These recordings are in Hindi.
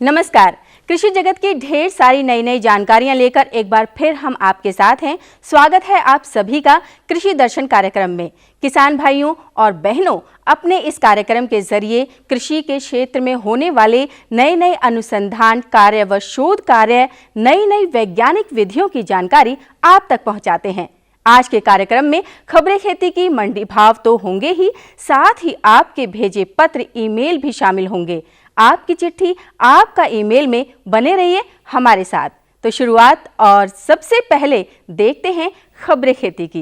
नमस्कार। कृषि जगत की ढेर सारी नई जानकारियां लेकर एक बार फिर हम आपके साथ हैं। स्वागत है आप सभी का कृषि दर्शन कार्यक्रम में। किसान भाइयों और बहनों, अपने इस कार्यक्रम के जरिए कृषि के क्षेत्र में होने वाले नए अनुसंधान कार्य व शोध कार्य, नई वैज्ञानिक विधियों की जानकारी आप तक पहुंचाते हैं। आज के कार्यक्रम में खबरें खेती की मंडी भाव तो होंगे ही, साथ ही आपके भेजे पत्र, ईमेल भी शामिल होंगे। आपकी चिट्ठी, आपका ईमेल में बने रहिए हमारे साथ। तो शुरुआत और सबसे पहले देखते हैं खबरें खेती की।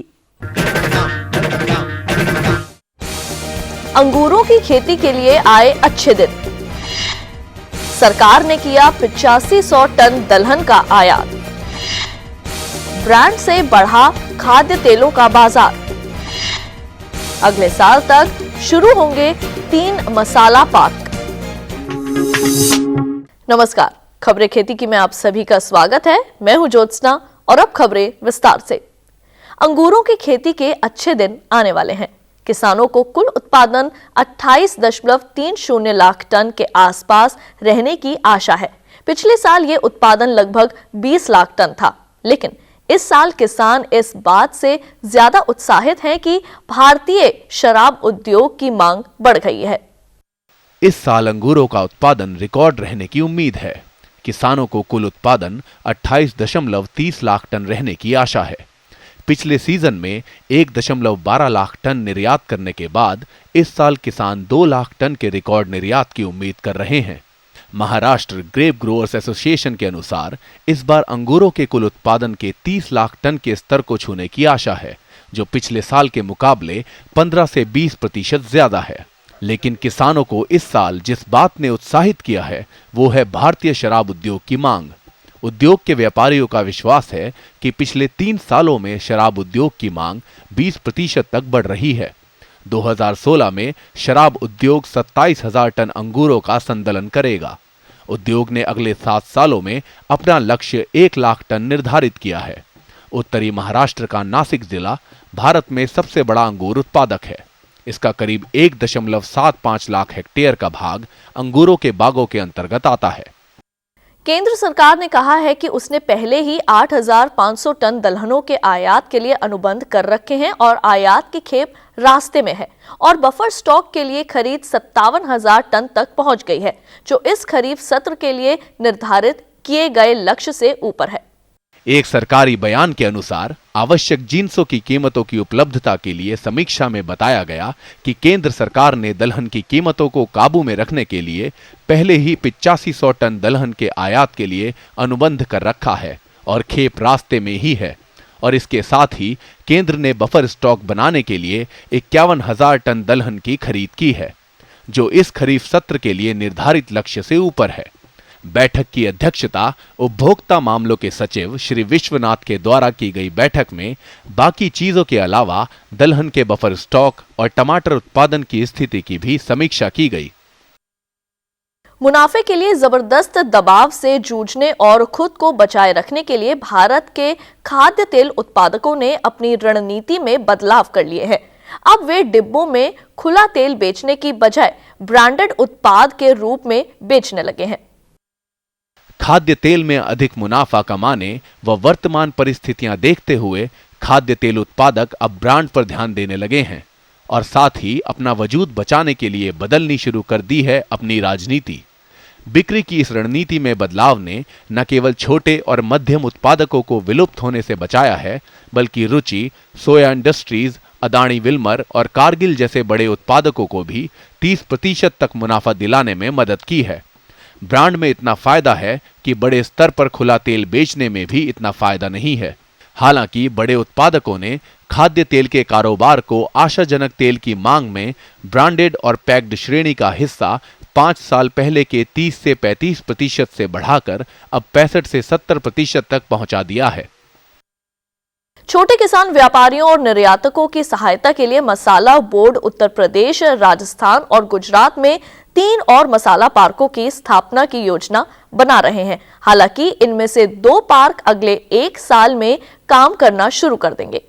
अंगूरों की खेती के लिए आए अच्छे दिन। सरकार ने किया 8500 टन दलहन का आयात। ब्रांड से बढ़ा खाद्य तेलों का बाजार। अगले साल तक शुरू होंगे 3 मसाला पार्क। नमस्कार, खबरें खेती की में आप सभी का स्वागत है। मैं हूं ज्योत्सना और अब खबरें विस्तार से। अंगूरों की खेती के अच्छे दिन आने वाले हैं। किसानों को कुल उत्पादन 28.30 लाख टन के आसपास रहने की आशा है। पिछले साल ये उत्पादन लगभग 20 लाख टन था, लेकिन इस साल किसान इस बात से ज्यादा उत्साहित हैं कि भारतीय शराब उद्योग की मांग बढ़ गई है। इस साल अंगूरों का उत्पादन रिकॉर्ड रहने की उम्मीद है। किसानों को कुल उत्पादन 28.30 लाख टन रहने की आशा है। पिछले सीजन में 1.12 लाख टन निर्यात करने के बाद इस साल किसान 2 लाख टन के रिकॉर्ड निर्यात की उम्मीद कर रहे हैं। महाराष्ट्र ग्रेप ग्रोअर्स एसोसिएशन के अनुसार इस बार अंगूरों के कुल उत्पादन के 30 लाख टन के स्तर को छूने की आशा है, जो पिछले साल के मुकाबले 15 से 20% ज्यादा है। लेकिन किसानों को इस साल जिस बात ने उत्साहित किया है वो है भारतीय शराब उद्योग की मांग। उद्योग के व्यापारियों का विश्वास है कि पिछले 3 सालों में शराब उद्योग की मांग 20% तक बढ़ रही है। 2016 में शराब उद्योग 27,000 टन अंगूरों का संदलन करेगा। उद्योग ने अगले 7 सालों में अपना लक्ष्य 1 लाख टन निर्धारित किया है। उत्तरी महाराष्ट्र का नासिक जिला भारत में सबसे बड़ा अंगूर उत्पादक है। इसका करीब 1.75 लाख हेक्टेयर का भाग अंगूरों के बागों के अंतर्गत आता है। केंद्र सरकार ने कहा है कि उसने पहले ही 8,500 टन दलहनों के आयात के लिए अनुबंध कर रखे हैं और आयात की खेप रास्ते में है और बफर स्टॉक के लिए खरीद 57,000 टन तक पहुंच गई है, जो इस खरीफ सत्र के लिए निर्धारित किए गए लक्ष्य से ऊपर है। एक सरकारी बयान के अनुसार आवश्यक जिन्सों की कीमतों की उपलब्धता के लिए समीक्षा में बताया गया कि केंद्र सरकार ने दलहन की कीमतों को काबू में रखने के लिए पहले ही 8500 टन दलहन के आयात के लिए अनुबंध कर रखा है और खेप रास्ते में ही है। और इसके साथ ही केंद्र ने बफर स्टॉक बनाने के लिए 51,000 टन दलहन की खरीद की है, जो इस खरीफ सत्र के लिए निर्धारित लक्ष्य से ऊपर है। बैठक की अध्यक्षता उपभोक्ता मामलों के सचिव श्री विश्वनाथ के द्वारा की गई बैठक में बाकी चीजों के अलावा दलहन के बफर स्टॉक और टमाटर उत्पादन की स्थिति की भी समीक्षा की गई। मुनाफे के लिए जबरदस्त दबाव से जूझने और खुद को बचाए रखने के लिए भारत के खाद्य तेल उत्पादकों ने अपनी रणनीति में बदलाव कर लिए हैं। अब वे डिब्बों में खुला तेल बेचने की बजाय ब्रांडेड उत्पाद के रूप में बेचने लगे हैं। खाद्य तेल में अधिक मुनाफा कमाने व वर्तमान परिस्थितियां देखते हुए खाद्य तेल उत्पादक अब ब्रांड पर ध्यान देने लगे हैं और साथ ही अपना वजूद बचाने के लिए बदलनी शुरू कर दी है अपनी राजनीति। बिक्री की इस रणनीति में बदलाव ने न केवल छोटे और मध्यम उत्पादकों को विलुप्त होने से बचाया है, बल्कि रुचि, सोया इंडस्ट्रीज, अदानी विल्मर और कारगिल जैसे बड़े उत्पादकों को भी 30% तक मुनाफा दिलाने में मदद की है। ब्रांड में इतना फायदा है कि बड़े स्तर पर खुला तेल बेचने में भी इतना फायदा नहीं है। हालांकि बड़े उत्पादकों ने खाद्य तेल के कारोबार को आशाजनक तेल की मांग में ब्रांडेड और पैक्ड श्रेणी का हिस्सा 5 साल पहले के 30 से 35% से बढ़ाकर अब 65 से 70% तक पहुंचा दिया है। छोटे किसान व्यापारियों और निर्यातकों की सहायता के लिए मसाला बोर्ड उत्तर प्रदेश, राजस्थान और गुजरात में 3 और मसाला पार्कों की स्थापना की योजना बना रहे हैं। हालांकि इनमें से 2 पार्क अगले 1 साल में काम करना शुरू कर देंगे।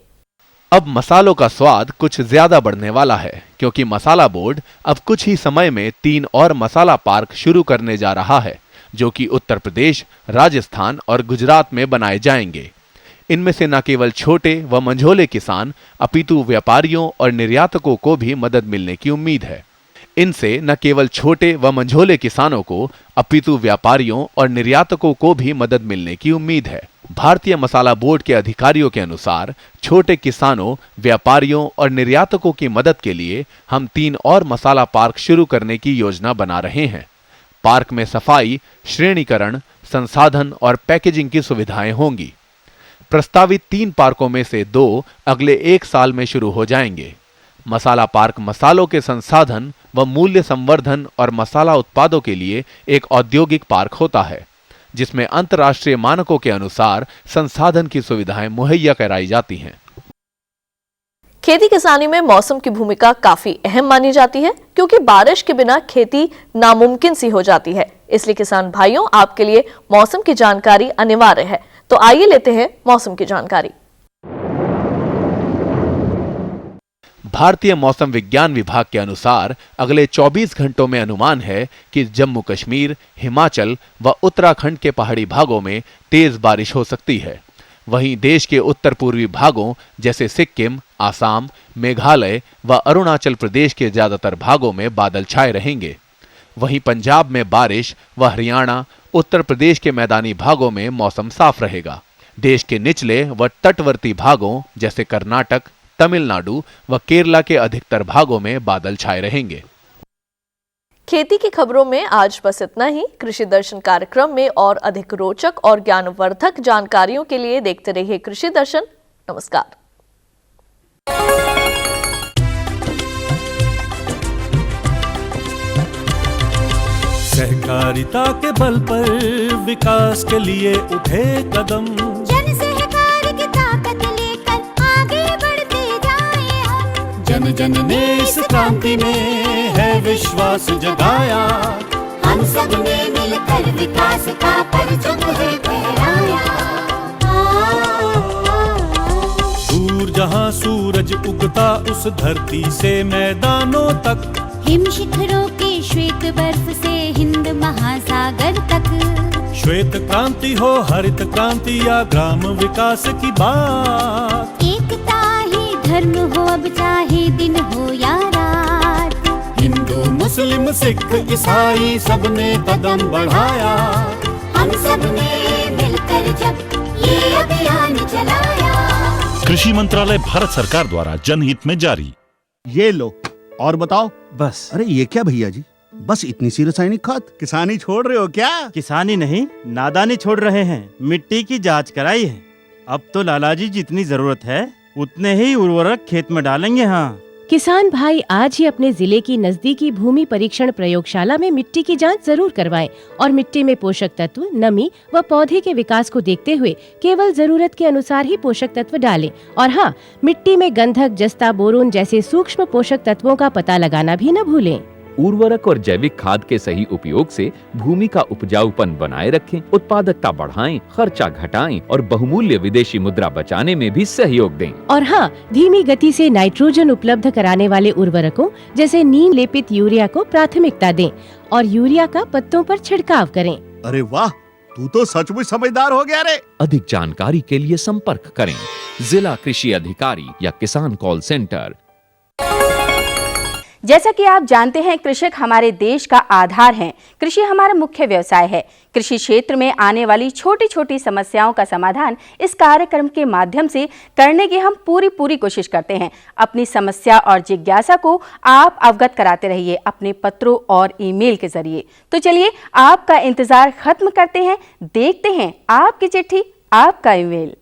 अब मसालों का स्वाद कुछ ज्यादा बढ़ने वाला है, क्योंकि मसाला बोर्ड अब कुछ ही समय में 3 और मसाला पार्क शुरू करने जा रहा है, जो कि उत्तर प्रदेश, राजस्थान और गुजरात में बनाए जाएंगे। इनमें से न केवल छोटे व मंझोले किसान अपितु व्यापारियों और निर्यातकों को भी मदद मिलने की उम्मीद है। इनसे न केवल छोटे व मंझोले किसानों को अपितु व्यापारियों और निर्यातकों को भी मदद मिलने की उम्मीद है। भारतीय मसाला बोर्ड के अधिकारियों के अनुसार छोटे किसानों, व्यापारियों और निर्यातकों की मदद के लिए हम 3 और मसाला पार्क शुरू करने की योजना बना रहे हैं। पार्क में सफाई, श्रेणीकरण, संसाधन और पैकेजिंग की सुविधाएं होंगी। प्रस्तावित 3 पार्कों में से 2 अगले 1 साल में शुरू हो जाएंगे। मसाला पार्क मसालों के संसाधन व मूल्य संवर्धन और मसाला उत्पादों के लिए एक औद्योगिक पार्क होता है, जिसमें अंतर्राष्ट्रीय मानकों के अनुसार संसाधन की सुविधाएं मुहैया कराई जाती हैं। खेती किसानी में मौसम की भूमिका काफी अहम मानी जाती है, क्योंकि बारिश के बिना खेती नामुमकिन सी हो जाती है। इसलिए किसान भाइयों, आपके लिए मौसम की जानकारी अनिवार्य है। तो आइए लेते हैं मौसम की जानकारी। भारतीय मौसम विज्ञान विभाग के अनुसार अगले 24 घंटों में अनुमान है कि जम्मू कश्मीर, हिमाचल व उत्तराखंड के पहाड़ी भागों में तेज बारिश हो सकती है। वहीं देश के उत्तर पूर्वी भागों जैसे सिक्किम, आसाम, मेघालय व अरुणाचल प्रदेश के ज्यादातर भागों में बादल छाए रहेंगे। वहीं पंजाब में बारिश व हरियाणा, उत्तर प्रदेश के मैदानी भागों में मौसम साफ रहेगा। देश के निचले व तटवर्ती भागों जैसे कर्नाटक, तमिलनाडु व केरला के अधिकतर भागों में बादल छाए रहेंगे। खेती की खबरों में आज बस इतना ही। कृषि दर्शन कार्यक्रम में और अधिक रोचक और ज्ञानवर्धक जानकारियों के लिए देखते रहिए कृषि दर्शन। नमस्कार। सहकारिता के बल पर विकास के लिए उठे कदम, जन सहकार की ताकत लेकर आगे बढ़ते जाएं हम। जन जन ने इस क्रांति में है विश्वास जगाया, हम सब ने मिलकर विकास का परचम है फहराया। दूर जहां सूरज उगता उस धरती से मैदानों तक, हिम शिखरों के श्वेत बर्फ से हिंद महासागर तक। श्वेत क्रांति हो, हरित क्रांति या ग्राम विकास की बात, एकता ही धर्म हो अब चाहे दिन हो या रात। हिंदू मुस्लिम सिख ईसाई सबने कदम बढ़ाया, हम सब ने मिलकर जब ये अभियान चलाया। कृषि मंत्रालय भारत सरकार द्वारा जनहित में जारी। ये लो और बताओ। बस। अरे ये क्या भैया जी, बस इतनी सी रासायनिक खाद? किसानी छोड़ रहे हो क्या? किसानी नहीं, नादानी छोड़ रहे हैं। मिट्टी की जांच कराई है। अब तो लालाजी जितनी जरूरत है उतने ही उर्वरक खेत में डालेंगे। हाँ, किसान भाई आज ही अपने जिले की नजदीकी भूमि परीक्षण प्रयोगशाला में मिट्टी की जांच जरूर करवाएं और मिट्टी में पोषक तत्व, नमी व पौधे के विकास को देखते हुए केवल जरूरत के अनुसार ही पोषक तत्व डालें। और हाँ, मिट्टी में गंधक, जस्ता, बोरोन जैसे सूक्ष्म पोषक तत्वों का पता लगाना भी न भूलें। उर्वरक और जैविक खाद के सही उपयोग से भूमि का उपजाऊपन बनाए रखें, उत्पादकता बढ़ाएं, खर्चा घटाएं और बहुमूल्य विदेशी मुद्रा बचाने में भी सहयोग दें। और हाँ, धीमी गति से नाइट्रोजन उपलब्ध कराने वाले उर्वरकों जैसे नीम लेपित यूरिया को प्राथमिकता दें और यूरिया का पत्तों पर छिड़काव करें। अरे वाह, तू तो सचमुच समझदार हो गया रे। अधिक जानकारी के लिए संपर्क करें जिला कृषि अधिकारी या किसान कॉल सेंटर। जैसा कि आप जानते हैं, कृषक हमारे देश का आधार हैं। कृषि हमारा मुख्य व्यवसाय है। कृषि क्षेत्र में आने वाली छोटी छोटी समस्याओं का समाधान इस कार्यक्रम के माध्यम से करने की हम पूरी कोशिश करते हैं। अपनी समस्या और जिज्ञासा को आप अवगत कराते रहिए अपने पत्रों और ईमेल के जरिए। तो चलिए आपका इंतजार खत्म करते हैं, देखते हैं आपकी चिट्ठी, आपका ईमेल।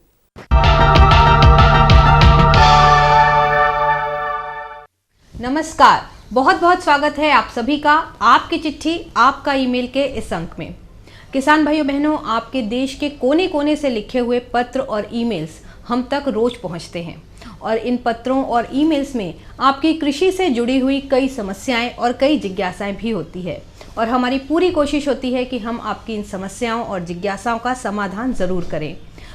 नमस्कार, बहुत बहुत स्वागत है आप सभी का आपकी चिट्ठी आपका ईमेल के इस अंक में। किसान भाइयों बहनों, आपके देश के कोने कोने से लिखे हुए पत्र और ईमेल्स हम तक रोज पहुंचते हैं और इन पत्रों और ईमेल्स में आपकी कृषि से जुड़ी हुई कई समस्याएं और कई जिज्ञासाएं भी होती है और हमारी पूरी कोशिश होती है कि हम आपकी इन समस्याओं और जिज्ञासाओं का समाधान ज़रूर करें।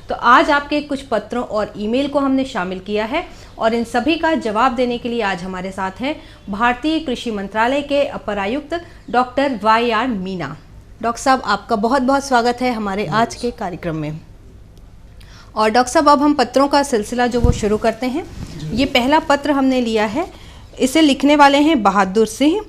तो आज आपके कुछ पत्रों और ईमेल को हमने शामिल किया है और इन सभी का जवाब देने के लिए आज हमारे साथ हैं भारतीय कृषि मंत्रालय के अपर आयुक्त doctor Y R Meena. Doctor साहब, आपका बहुत बहुत स्वागत है हमारे आज के कार्यक्रम में। और डॉक्टर साहब, अब हम पत्रों का सिलसिला जो वो शुरू करते हैं। ये पहला पत्र हमने लिया है, इसे लिखने वाले हैं बहादुर सिंह,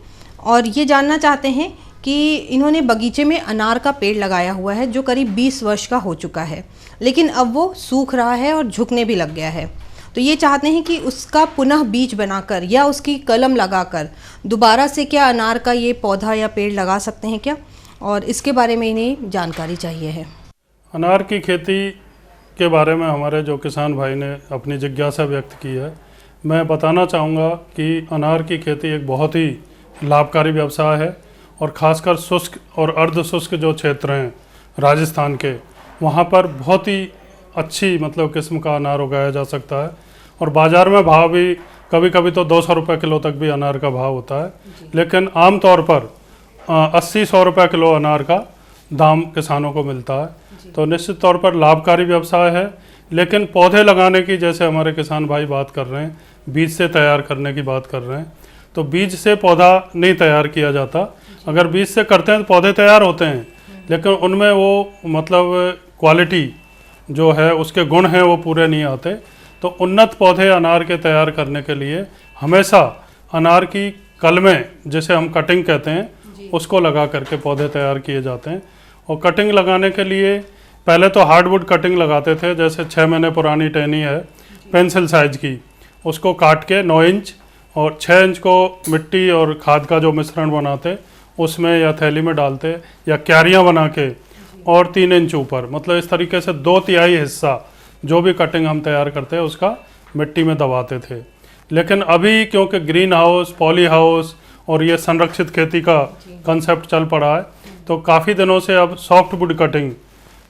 और ये जानना चाहते हैं कि इन्होंने बगीचे में अनार का पेड़ लगाया हुआ है जो करीब 20 वर्ष का हो चुका है, लेकिन अब वो सूख रहा है और झुकने भी लग गया है। तो ये चाहते हैं कि उसका पुनः बीज बनाकर या उसकी कलम लगाकर दोबारा से क्या अनार का ये पौधा या पेड़ लगा सकते हैं क्या, और इसके बारे में इन्हें जानकारी चाहिए है। अनार की खेती के बारे में हमारे जो किसान भाई ने अपनी जिज्ञासा व्यक्त की है, मैं बताना चाहूँगा कि अनार की खेती एक बहुत ही लाभकारी व्यवसाय है, और ख़ासकर शुष्क और अर्ध शुष्क जो क्षेत्र हैं राजस्थान के, वहाँ पर बहुत ही अच्छी मतलब किस्म का अनार उगाया जा सकता है। और बाज़ार में भाव भी कभी कभी तो 200 रुपये किलो तक भी अनार का भाव होता है, लेकिन आम तौर पर 80-100 रुपये किलो अनार का दाम किसानों को मिलता है। तो निश्चित तौर पर लाभकारी व्यवसाय है। लेकिन पौधे लगाने की, जैसे हमारे किसान भाई बात कर रहे हैं, बीज से तैयार करने की बात कर रहे हैं, तो बीज से पौधा नहीं तैयार किया जाता। अगर बीज से करते हैं तो पौधे तैयार होते हैं, लेकिन उनमें वो मतलब क्वालिटी जो है, उसके गुण हैं, वो पूरे नहीं आते। तो उन्नत पौधे अनार के तैयार करने के लिए हमेशा अनार की कलमें, जिसे हम कटिंग कहते हैं, उसको लगा करके पौधे तैयार किए जाते हैं। और कटिंग लगाने के लिए पहले तो हार्डवुड कटिंग लगाते थे, जैसे 6 महीने पुरानी टहनी है पेंसिल साइज की, उसको काट के 9 इंच और 6 इंच को मिट्टी और खाद का जो मिश्रण बनाते उसमें या थैली में डालते या क्यारियाँ बना के, और 3 इंच ऊपर, मतलब इस तरीके से 2/3 हिस्सा जो भी कटिंग हम तैयार करते हैं उसका मिट्टी में दबाते थे। लेकिन अभी क्योंकि ग्रीन हाउस, पॉली हाउस और ये संरक्षित खेती का कंसेप्ट चल पड़ा है, तो काफ़ी दिनों से अब सॉफ्टवुड कटिंग,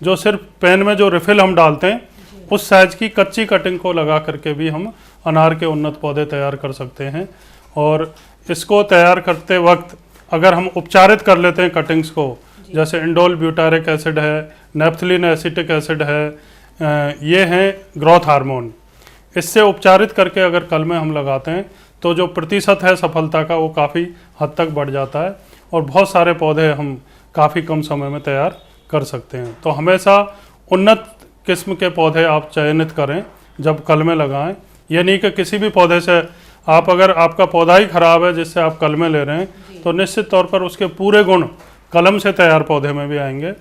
जो सिर्फ पेन में जो रिफिल हम डालते हैं उस साइज की कच्ची कटिंग को लगा करके भी हम अनार के उन्नत पौधे तैयार कर सकते हैं। और इसको तैयार करते वक्त अगर हम उपचारित कर लेते हैं कटिंग्स को, जैसे इंडोल ब्यूटारिक एसिड है, नेप्थलीन एसिटिक एसिड है, ये हैं ग्रोथ हार्मोन, इससे उपचारित करके अगर कल में हम लगाते हैं तो जो प्रतिशत है सफलता का वो काफ़ी हद तक बढ़ जाता है, और बहुत सारे पौधे हम काफ़ी कम समय में तैयार कर सकते हैं। तो हमेशा उन्नत किस्म के पौधे आप चयनित करें जब कल में लगाएं। ये नहीं कि किसी भी पौधे से आप, अगर आपका पौधा ही ख़राब है जिससे आप कल में ले रहे हैं, तो निश्चित तौर पर उसके पूरे गुण कलम से तैयार पौधे में भी आएंगे।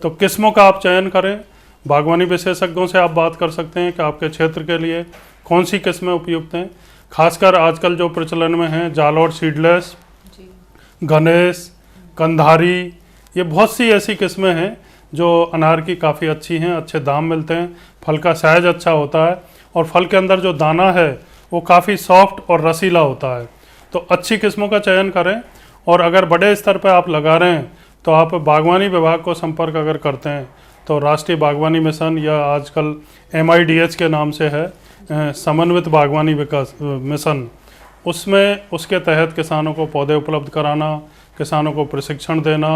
तो किस्मों का आप चयन करें। बागवानी विशेषज्ञों से आप बात कर सकते हैं कि आपके क्षेत्र के लिए कौन सी किस्में उपयुक्त हैं। खासकर आजकल जो प्रचलन में हैं जालौर सीडलेस, गणेश, कंधारी, ये बहुत सी ऐसी किस्में हैं जो अनार की काफ़ी अच्छी हैं, अच्छे दाम मिलते हैं, फल का साइज अच्छा होता है, और फल के अंदर जो दाना है वो काफ़ी सॉफ्ट और रसीला होता है। तो अच्छी किस्मों का चयन करें। और अगर बड़े स्तर पर आप लगा रहे हैं तो आप बागवानी विभाग को संपर्क अगर करते हैं तो राष्ट्रीय बागवानी मिशन, या आजकल MIDH के नाम से है समन्वित बागवानी विकास मिशन, उसमें उसके तहत किसानों को पौधे उपलब्ध कराना, किसानों को प्रशिक्षण देना,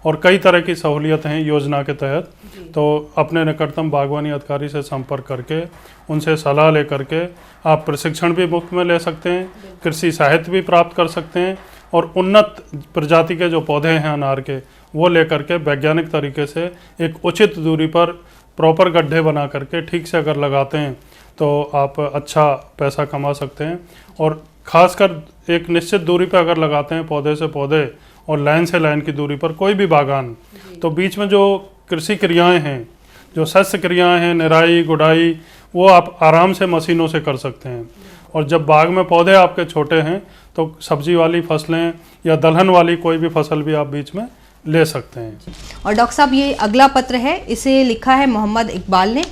और कई तरह की सहूलियत हैं योजना के तहत। तो अपने निकटतम बागवानी अधिकारी से संपर्क करके उनसे सलाह लेकर के आप प्रशिक्षण भी मुफ्त में ले सकते हैं, कृषि साहित्य भी प्राप्त कर सकते हैं, और उन्नत प्रजाति के जो पौधे हैं अनार के वो लेकर के वैज्ञानिक तरीके से एक उचित दूरी पर प्रॉपर गड्ढे बना करके ठीक से अगर लगाते हैं तो आप अच्छा पैसा कमा सकते हैं। और ख़ासकर एक निश्चित दूरी पर अगर लगाते हैं पौधे से पौधे और लाइन से लाइन की दूरी पर कोई भी बागान, तो बीच में जो कृषि क्रियाएं हैं, जो शस्य क्रियाएं हैं, निराई गुड़ाई, वो आप आराम से मशीनों से कर सकते हैं। और जब बाग में पौधे आपके छोटे हैं तो सब्जी वाली फसलें या दलहन वाली कोई भी फसल भी आप बीच में ले सकते हैं। और डॉक्टर साहब, ये अगला पत्र है, इसे लिखा है मोहम्मद इकबाल ने,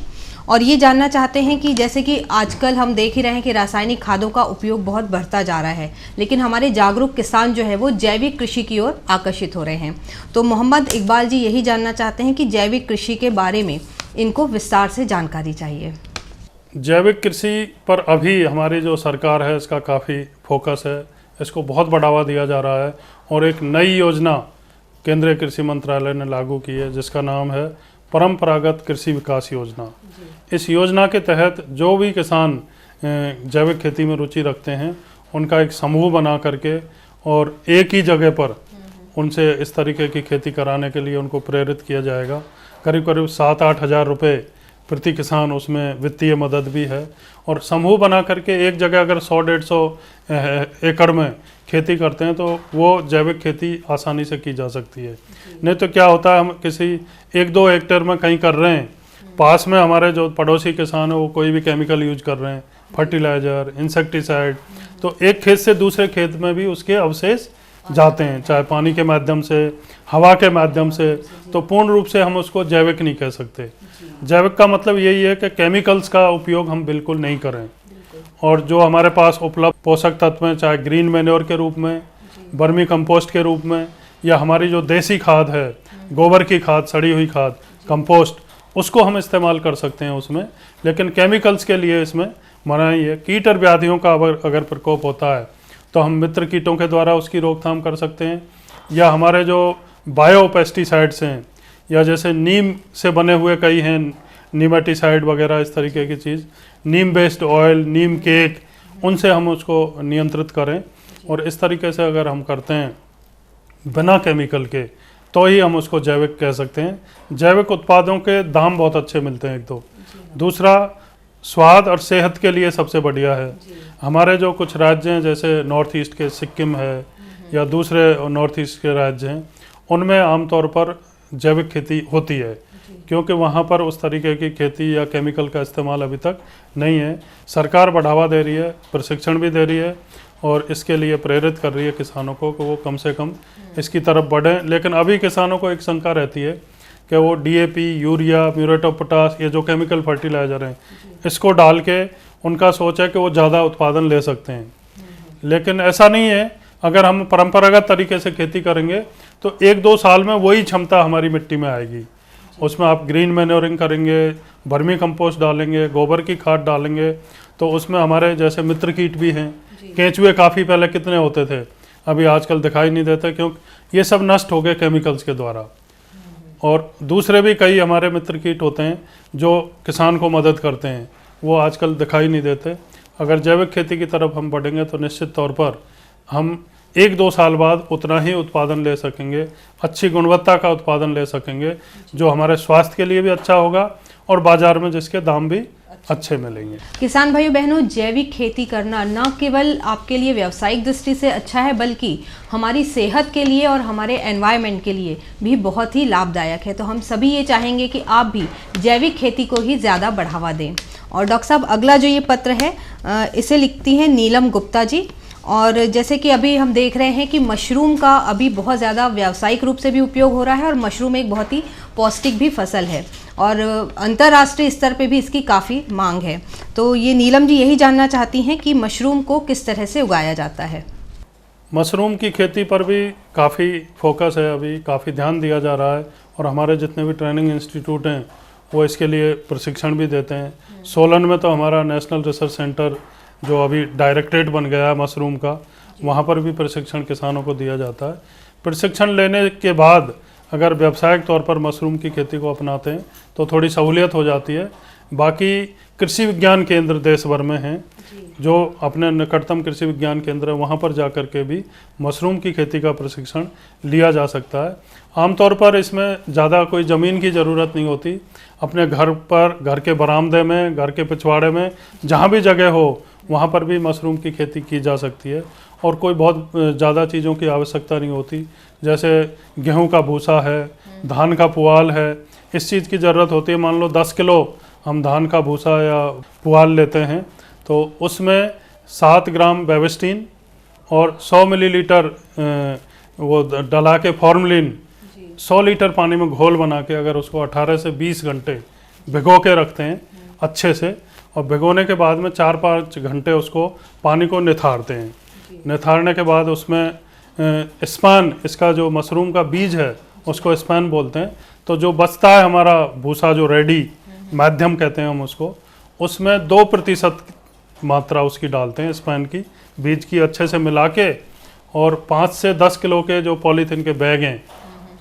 और ये जानना चाहते हैं कि जैसे कि आजकल हम देख ही रहे हैं कि रासायनिक खादों का उपयोग बहुत बढ़ता जा रहा है, लेकिन हमारे जागरूक किसान जो है वो जैविक कृषि की ओर आकर्षित हो रहे हैं। तो मोहम्मद इकबाल जी यही जानना चाहते हैं कि जैविक कृषि के बारे में इनको विस्तार से जानकारी चाहिए। जैविक कृषि पर अभी हमारी जो सरकार है इसका काफ़ी फोकस है, इसको बहुत बढ़ावा दिया जा रहा है, और एक नई योजना केंद्रीय कृषि मंत्रालय ने लागू की है जिसका नाम है परंपरागत कृषि विकास योजना। इस योजना के तहत जो भी किसान जैविक खेती में रुचि रखते हैं उनका एक समूह बना करके और एक ही जगह पर उनसे इस तरीके की खेती कराने के लिए उनको प्रेरित किया जाएगा। करीब करीब 7-8 हज़ार रुपये प्रति किसान, उसमें वित्तीय मदद भी है। और समूह बना करके एक जगह अगर 100-150 एकड़ में खेती करते हैं तो वो जैविक खेती आसानी से की जा सकती है। नहीं तो क्या होता है, हम किसी 1-2 हेक्टेयर में कहीं कर रहे हैं, पास में हमारे जो पड़ोसी किसान है वो कोई भी केमिकल यूज कर रहे हैं, फर्टिलाइज़र, इंसेक्टिसाइड, तो एक खेत से दूसरे खेत में भी उसके अवशेष जाते हैं, चाहे पानी के माध्यम से, हवा के माध्यम से। तो पूर्ण रूप से हम उसको जैविक नहीं कह सकते। जैविक का मतलब यही है कि केमिकल्स का उपयोग हम बिल्कुल नहीं करें, और जो हमारे पास उपलब्ध पोषक तत्व हैं, चाहे ग्रीन मैन्योर के रूप में, वर्मी कंपोस्ट के रूप में, या हमारी जो देसी खाद है, गोबर की खाद, सड़ी हुई खाद, कंपोस्ट, उसको हम इस्तेमाल कर सकते हैं उसमें। लेकिन केमिकल्स के लिए इसमें मनाही है। कीट और व्याधियों का अगर प्रकोप होता है तो हम मित्र कीटों के द्वारा उसकी रोकथाम कर सकते हैं, या हमारे जो बायो पेस्टिसाइड्स हैं, या जैसे नीम से बने हुए कई हैं, नीमेटिसाइड वगैरह, इस तरीके की चीज़, नीम बेस्ड ऑयल, नीम केक, उनसे हम उसको नियंत्रित करें। और इस तरीके से अगर हम करते हैं बिना केमिकल के, तो ही हम उसको जैविक कह सकते हैं। जैविक उत्पादों के दाम बहुत अच्छे मिलते हैं, एक तो। दूसरा, स्वाद और सेहत के लिए सबसे बढ़िया है। हमारे जो कुछ राज्य हैं, जैसे नॉर्थ ईस्ट के सिक्किम है, या दूसरे नॉर्थ ईस्ट के राज्य हैं, उनमें आमतौर पर जैविक खेती होती है, क्योंकि वहाँ पर उस तरीके की खेती या केमिकल का इस्तेमाल अभी तक नहीं है। सरकार बढ़ावा दे रही है, प्रशिक्षण भी दे रही है, और इसके लिए प्रेरित कर रही है किसानों को कि वो कम से कम इसकी तरफ बढ़ें। लेकिन अभी किसानों को एक शंका रहती है कि वो DAP, urea, muriate of potash, ये जो केमिकल फर्टिलाइज़र हैं, इसको डाल के उनका सोच है कि वो ज़्यादा उत्पादन ले सकते हैं। लेकिन ऐसा नहीं है। अगर हम परंपरागत तरीके से खेती करेंगे तो 1-2 साल में वही क्षमता हमारी मिट्टी में आएगी। उसमें आप ग्रीन मैन्योरिंग करेंगे, वर्मी कंपोस्ट डालेंगे, गोबर की खाद डालेंगे, तो उसमें हमारे जैसे मित्र कीट भी हैं। केंचुए काफ़ी पहले कितने होते थे, अभी आजकल दिखाई नहीं देते, क्योंकि ये सब नष्ट हो गए केमिकल्स के द्वारा। और दूसरे भी कई हमारे मित्र कीट होते हैं जो किसान को मदद करते हैं, वो आजकल दिखाई नहीं देते। अगर जैविक खेती की तरफ हम बढ़ेंगे तो निश्चित तौर पर हम 1-2 साल बाद उतना ही उत्पादन ले सकेंगे, अच्छी गुणवत्ता का उत्पादन ले सकेंगे, जो हमारे स्वास्थ्य के लिए भी अच्छा होगा और बाजार में जिसके दाम भी अच्छे मिलेंगे। किसान भाइयों बहनों, जैविक खेती करना न केवल आपके लिए व्यावसायिक दृष्टि से अच्छा है, बल्कि हमारी सेहत के लिए और हमारे एनवायरनमेंट के लिए भी बहुत ही लाभदायक है। तो हम सभी ये चाहेंगे कि आप भी जैविक खेती को ही ज़्यादा बढ़ावा दें। और डॉक्टर साहब, अगला जो ये पत्र है, इसे लिखती हैं नीलम गुप्ता जी। और जैसे कि अभी हम देख रहे हैं कि मशरूम का अभी बहुत ज़्यादा व्यावसायिक रूप से भी उपयोग हो रहा है, और मशरूम एक बहुत ही पौष्टिक भी फसल है, और अंतर्राष्ट्रीय स्तर पे भी इसकी काफ़ी मांग है। तो ये नीलम जी यही जानना चाहती हैं कि मशरूम को किस तरह से उगाया जाता है। मशरूम की खेती पर भी काफ़ी फोकस है, अभी काफ़ी ध्यान दिया जा रहा है, और हमारे जितने भी ट्रेनिंग इंस्टीट्यूट हैं वो इसके लिए प्रशिक्षण भी देते हैं। सोलन में तो हमारा नेशनल रिसर्च सेंटर जो अभी डायरेक्टरेट बन गया है मशरूम का, वहाँ पर भी प्रशिक्षण किसानों को दिया जाता है। प्रशिक्षण लेने के बाद अगर व्यावसायिक तौर पर मशरूम की खेती को अपनाते हैं तो थोड़ी सहूलियत हो जाती है। बाकी कृषि विज्ञान केंद्र देश भर में हैं, जो अपने निकटतम कृषि विज्ञान केंद्र है, वहाँ पर जाकर के भी मशरूम की खेती का प्रशिक्षण लिया जा सकता है। आमतौर पर इसमें ज़्यादा कोई ज़मीन की ज़रूरत नहीं होती। अपने घर पर, घर के बरामदे में, घर के पिछवाड़े में, जहाँ भी जगह हो वहाँ पर भी मशरूम की खेती की जा सकती है, और कोई बहुत ज़्यादा चीज़ों की आवश्यकता नहीं होती। जैसे गेहूं का भूसा है, धान का पुआल है, इस चीज़ की ज़रूरत होती है। मान लो 10 किलो हम धान का भूसा या पुआल लेते हैं, तो उसमें 7 ग्राम बेविस्टीन और 100 मिलीलीटर वो डला के फॉर्मलिन 100 लीटर पानी में घोल बना के अगर उसको 18 से 20 घंटे भिगो के रखते हैं अच्छे से, और भिगोने के बाद में 4-5 घंटे उसको पानी को निथारते हैं। निथारने के बाद उसमें स्पैन, इसका जो मशरूम का बीज है उसको स्पैन बोलते हैं, तो जो बचता है हमारा भूसा, जो रेडी माध्यम कहते हैं हम उसको, उसमें 2% मात्रा उसकी डालते हैं स्पैन की, बीज की अच्छे से मिला के, और 5 से 10 किलो के जो पॉलीथीन के बैग हैं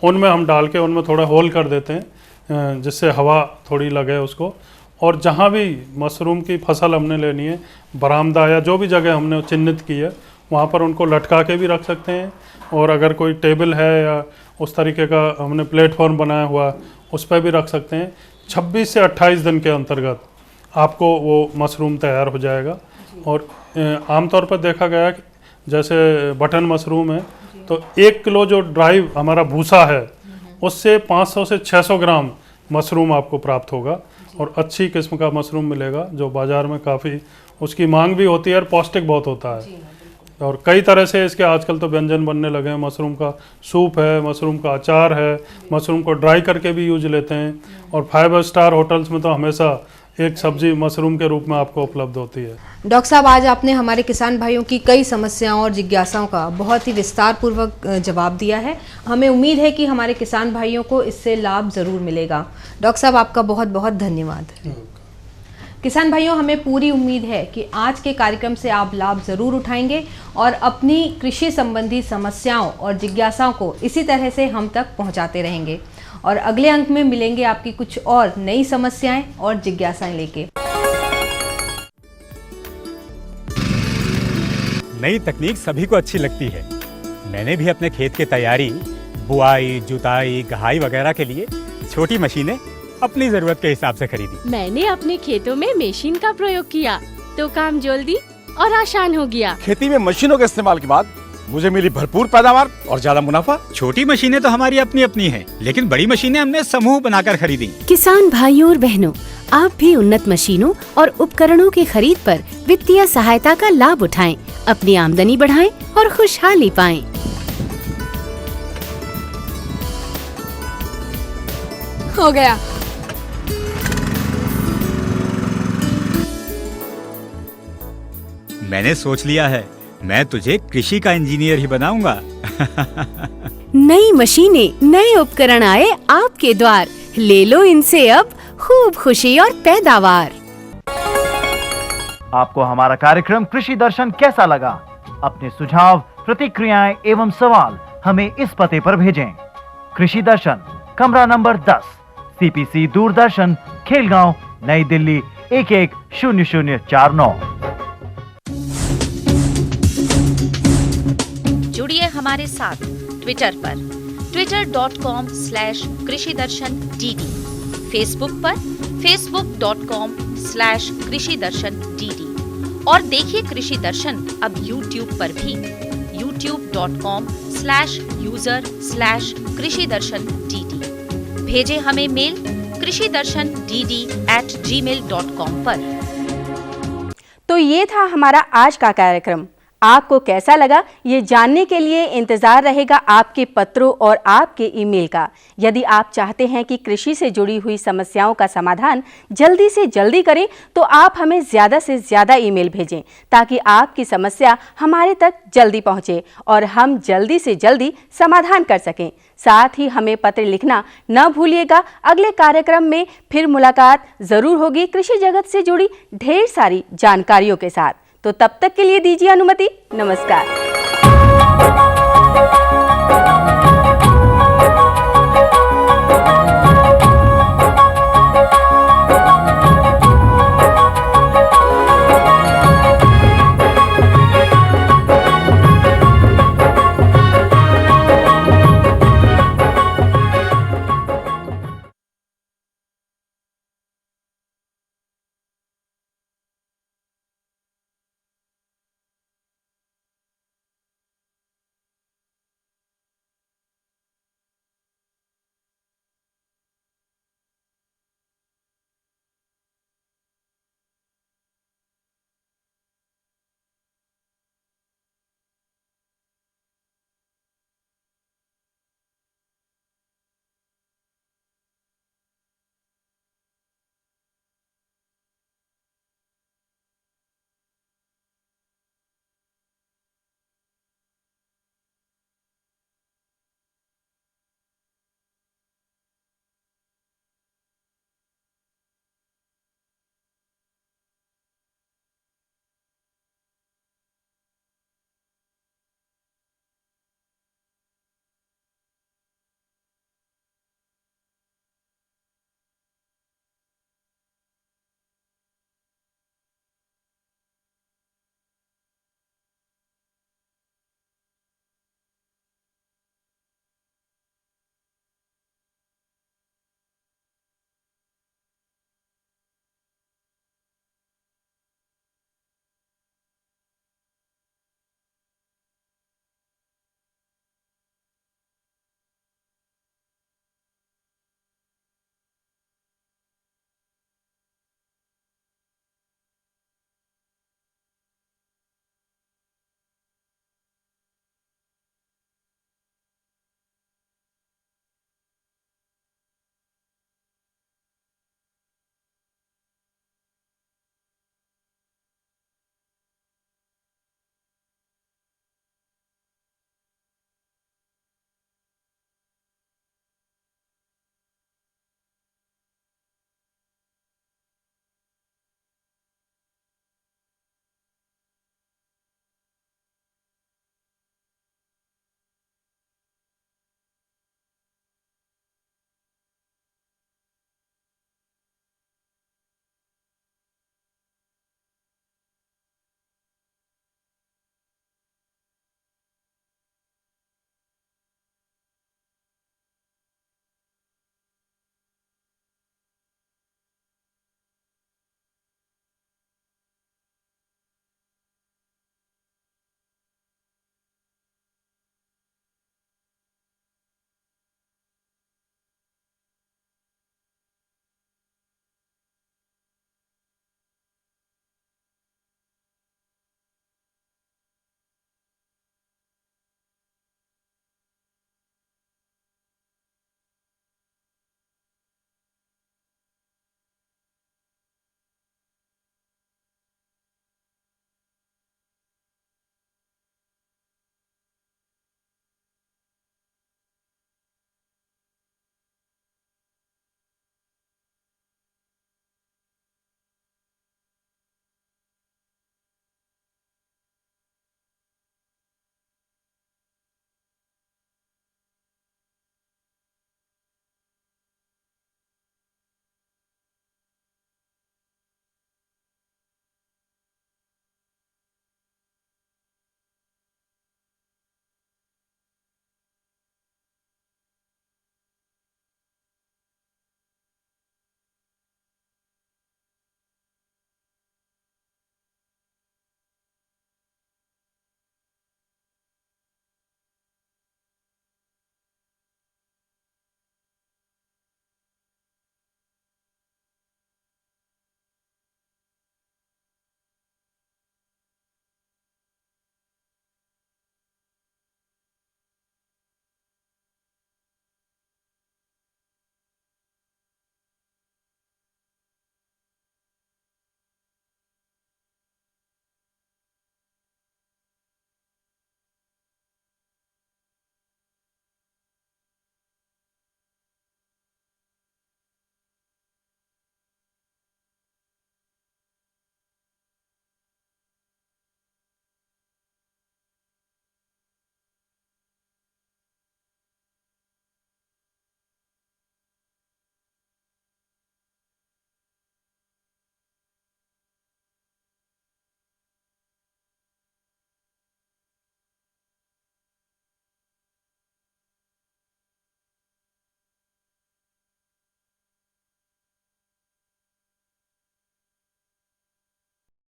उनमें हम डाल के उनमें थोड़ा होल कर देते हैं, जिससे हवा थोड़ी लगे उसको। और जहाँ भी मशरूम की फसल हमने लेनी है, बरामदा या जो भी जगह हमने चिन्हित की है, वहाँ पर उनको लटका के भी रख सकते हैं, और अगर कोई टेबल है या उस तरीके का हमने प्लेटफॉर्म बनाया हुआ उस पर भी रख सकते हैं। 26 से 28 दिन के अंतर्गत आपको वो मशरूम तैयार हो जाएगा। और आमतौर पर देखा गया है कि जैसे बटन मशरूम है तो 1 किलो जो ड्राई हमारा भूसा है उससे 500 से 600 ग्राम मशरूम आपको प्राप्त होगा और अच्छी किस्म का मशरूम मिलेगा जो बाज़ार में काफ़ी उसकी मांग भी होती है और पौष्टिक बहुत होता है। और कई तरह से इसके आजकल तो व्यंजन बनने लगे हैं। मशरूम का सूप है, मशरूम का अचार है, मशरूम को ड्राई करके भी यूज लेते हैं और 5 स्टार होटल्स में तो हमेशा एक सब्जी मशरूम के रूप में आपको उपलब्ध होती है। डॉक्टर साहब, आज आपने हमारे किसान भाइयों की कई समस्याओं और जिज्ञासाओं का बहुत ही विस्तार पूर्वक जवाब दिया है। हमें उम्मीद है कि हमारे किसान भाइयों को इससे लाभ ज़रूर मिलेगा। डॉक्टर साहब, आपका बहुत बहुत धन्यवाद। किसान भाइयों, हमें पूरी उम्मीद है कि आज के कार्यक्रम से आप लाभ ज़रूर उठाएंगे और अपनी कृषि संबंधी समस्याओं और जिज्ञासाओं को इसी तरह से हम तक पहुंचाते रहेंगे और अगले अंक में मिलेंगे आपकी कुछ और नई समस्याएं और जिज्ञासाएं लेके। नई तकनीक सभी को अच्छी लगती है। मैंने भी अपने खेत की तैयारी, बुआई, जुताई, गहाई वगैरह के लिए छोटी मशीनें अपनी जरूरत के हिसाब से खरीदी। मैंने अपने खेतों में मशीन का प्रयोग किया तो काम जल्दी और आसान हो गया। खेती में मशीनों के इस्तेमाल के बाद मुझे मिली भरपूर पैदावार और ज्यादा मुनाफा। छोटी मशीनें तो हमारी अपनी अपनी हैं, लेकिन बड़ी मशीनें हमने समूह बनाकर खरीदी। किसान भाइयों और बहनों, आप भी उन्नत मशीनों और उपकरणों की खरीद पर वित्तीय सहायता का लाभ उठाएं, अपनी आमदनी बढ़ाएं और खुशहाली पाएं। हो गया। मैंने सोच लिया है, मैं तुझे कृषि का इंजीनियर ही बनाऊंगा। नई मशीनें, नए उपकरण आए आपके द्वार, ले लो इनसे अब खूब खुशी और पैदावार। आपको हमारा कार्यक्रम कृषि दर्शन कैसा लगा? अपने सुझाव, प्रतिक्रियाएं एवं सवाल हमें इस पते पर भेजें। कृषि दर्शन, कमरा नंबर 10, CPC दूरदर्शन, खेलगांव, नई दिल्ली 110049। जुड़िए हमारे साथ ट्विटर पर twitter.com/कृषिदर्शन.dd, फेसबुक पर facebook.com/कृषिदर्शन.dd और देखिए कृषि दर्शन अब यूट्यूब पर भी youtube.com/user/कृषिदर्शन.dd। भेजें हमें मेल कृषिदर्शन.dd@gmail.com पर। तो ये था हमारा आज का कार्यक्रम। आपको कैसा लगा ये जानने के लिए इंतजार रहेगा आपके पत्रों और आपके ईमेल का। यदि आप चाहते हैं कि कृषि से जुड़ी हुई समस्याओं का समाधान जल्दी से जल्दी करें तो आप हमें ज़्यादा से ज़्यादा ईमेल भेजें ताकि आपकी समस्या हमारे तक जल्दी पहुंचे और हम जल्दी से जल्दी समाधान कर सकें। साथ ही हमें पत्र लिखना न भूलिएगा। अगले कार्यक्रम में फिर मुलाकात ज़रूर होगी कृषि जगत से जुड़ी ढेर सारी जानकारियों के साथ। तो तब तक के लिए दीजिए अनुमति। नमस्कार।